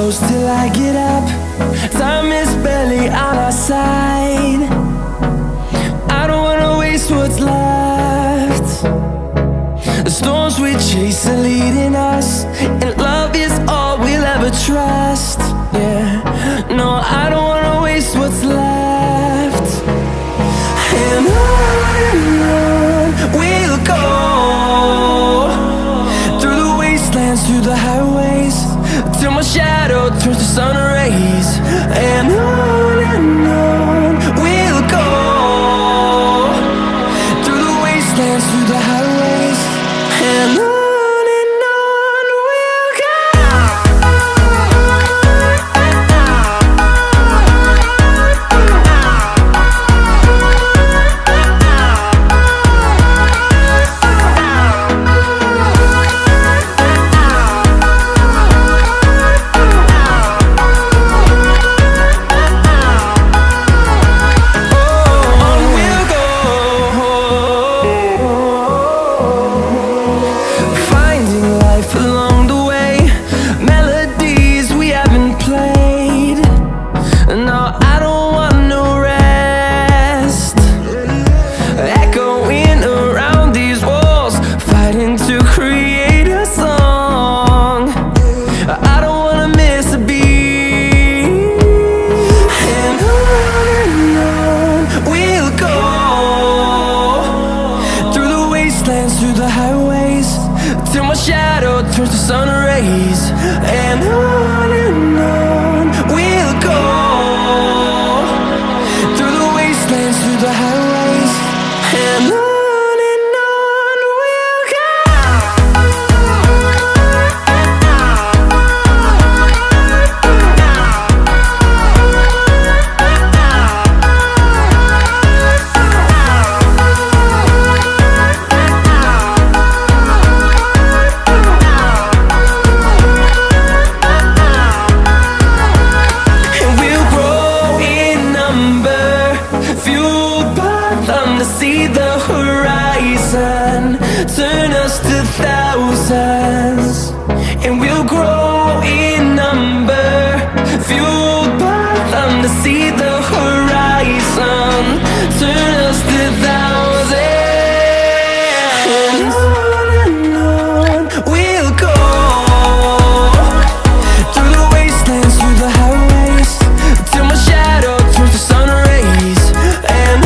close till I get up. Time is barely on our side. I don't wanna waste what's left. The storms we chase are leading us, and love is all we'll ever trust. Yeah, no, I don't wanna waste what's left. And on we'll go, through the wastelands, through the highways, till my shadow turns to sun rays. And on we'll go, through the wastelands, through the highways, and on we'll go. Through the highways, till my shadow turns to sun rays. And on we'll go, through the wastelands, through the highways, and on we'll go. See the horizon turn us to thousands, and we'll grow in number, fueled by them to see the horizon turn us to thousands. And on we'll go, through the wastelands, through the highways, till my shadow turns to sun rays. And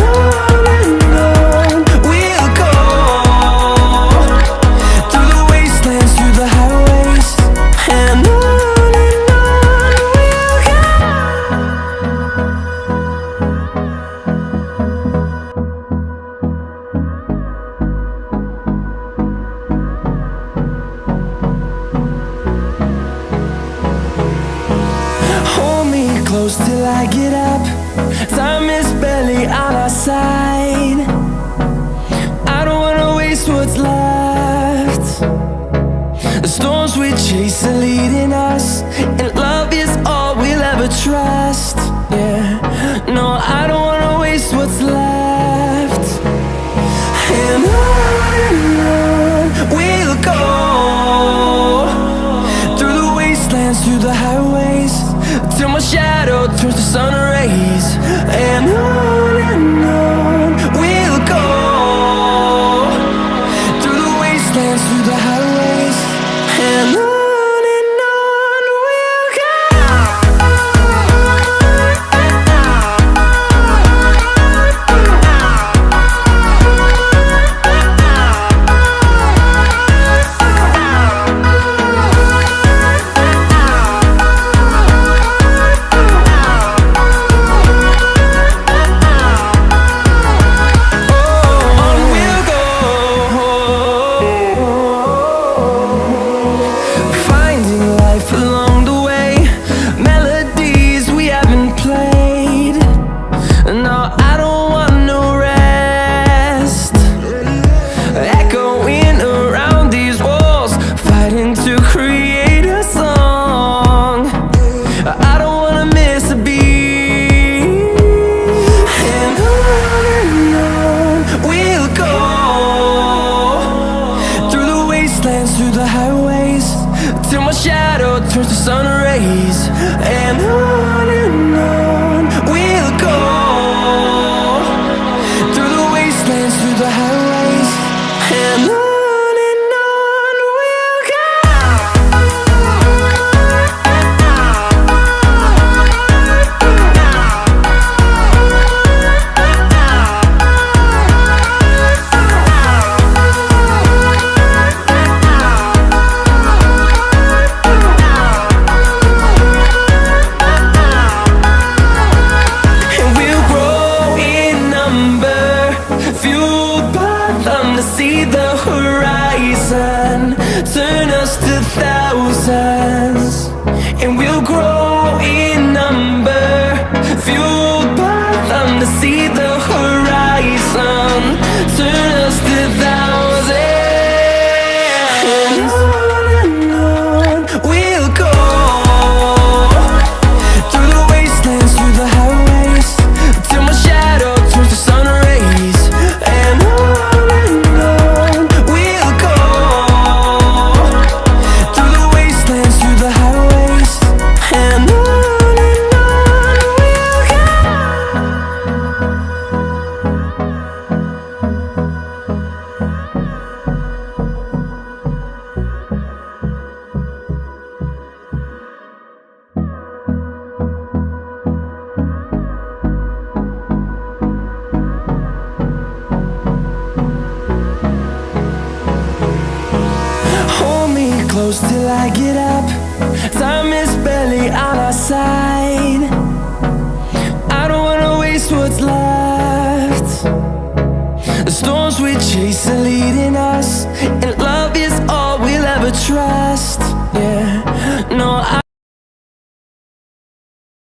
close till I get up. Time is barely on our side. I don't wanna waste what's left. The storms we chase are leading us, and love is all we'll ever trust. Yeah, no, I don't wanna waste what's left. And on we'll go, through the wastelands, through the highways, till my shadow turns to sun rays. And on we'll go, through the wastelands, through the highways, and on we'll go. close till I get up. Time is barely on our side. I don't wanna waste what's left. The storms we chase are leading us.